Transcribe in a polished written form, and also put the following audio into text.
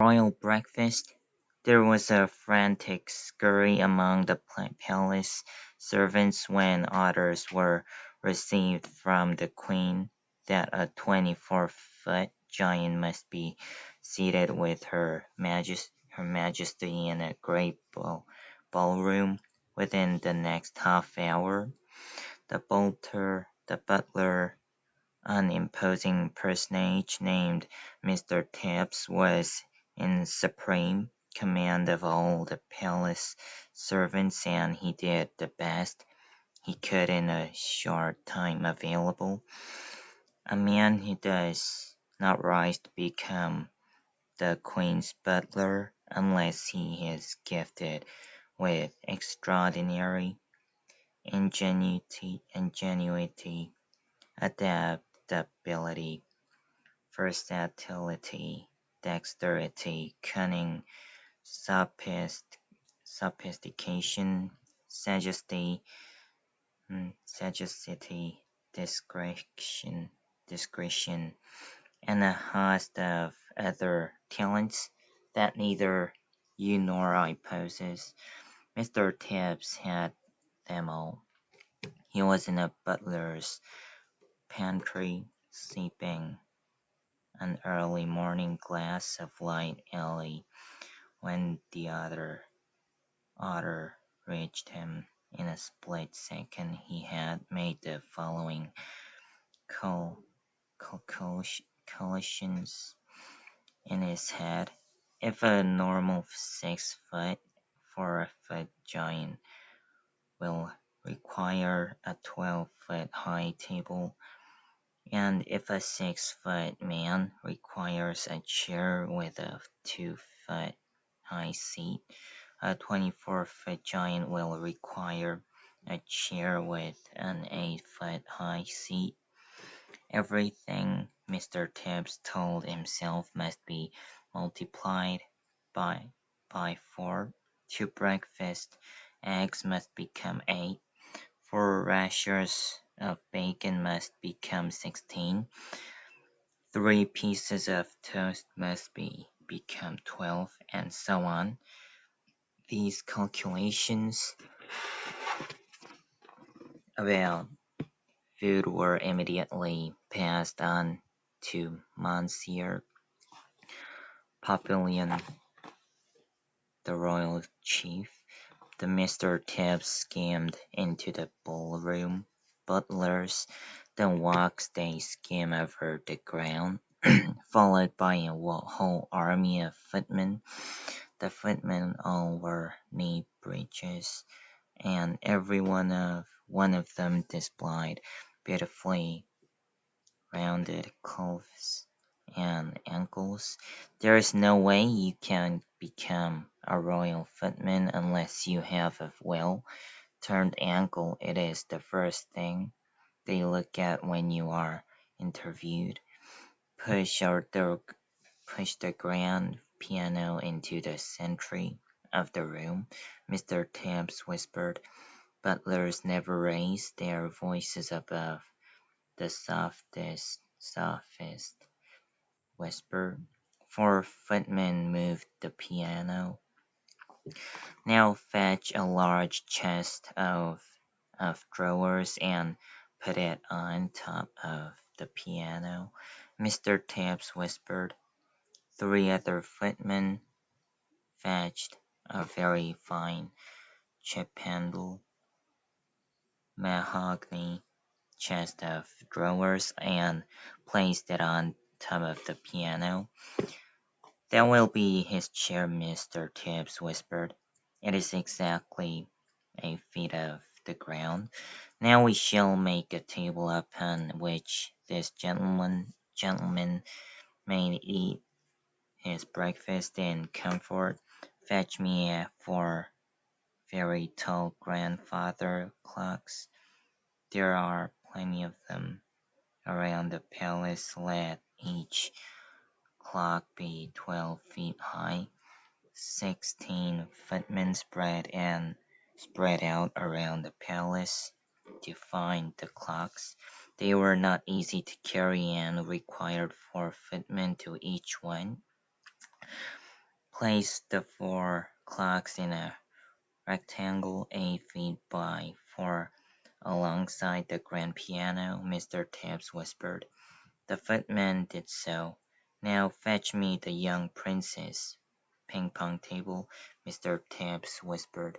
Royal breakfast, there was a frantic scurry among the palace servants when orders were received from the Queen that a 24-foot giant must be seated with her Majesty in a great ballroom within the next half hour. The butler, an imposing personage named Mr. Tibbs, was in supreme command of all the palace servants, and he did the best he could in a short time available. A man who does not rise to become the Queen's butler unless he is gifted with extraordinary ingenuity, adaptability, versatility, dexterity, cunning, sophistication, sagacity, sagacity, discretion, and a host of other talents that neither you nor I possess. Mr. Tibbs had them all. He was in a butler's pantry, sipping an early morning glass of light ale when the order reached him. In a split second he had made the following calculations in his head. If a normal 6 foot, 4 foot giant will require a 12-foot high table, and if a 6-foot man requires a chair with a 2-foot high seat, a 24-foot giant will require a chair with an 8-foot high seat. Everything, Mr. Tibbs told himself, must be multiplied by 4. To breakfast, eggs must become 8. 4 rashers of bacon must become 16. 3 pieces of toast must become 12, and so on. These calculations about food were immediately passed on to Monsieur Papillon, the royal chief. The Mr. Tibbs skimmed into the ballroom. Butlers then walks they skim over the ground, followed by a whole army of footmen. The footmen all wore knee breeches, and every one of them displayed beautifully rounded calves and ankles. There is no way you can become a royal footman unless you have a well-turned ankle. It is the first thing they look at when you are interviewed. Push the grand piano into the center of the room, Mr. Tibbs whispered. Butlers never raise their voices above the softest whisper. 4 footmen moved the piano. Now fetch a large chest of drawers and put it on top of the piano, Mr. Tibbs whispered. 3 other footmen fetched a very fine Chippendale mahogany chest of drawers and placed it on top of the piano. That will be his chair, Mr. Tibbs whispered. It is exactly a feet of the ground. Now we shall make a table upon which this gentleman may eat his breakfast in comfort. Fetch me 4 very tall grandfather clocks. There are plenty of them around the palace. Let each clock be 12 feet high. 16 footmen spread out around the palace to find the clocks. They were not easy to carry and required 4 footmen to each one. Place the four clocks in a rectangle 8 feet by 4 alongside the grand piano, Mr. Tibbs whispered. The footman did so. Now fetch me the young princess. Ping-pong table, Mr. Tibbs whispered.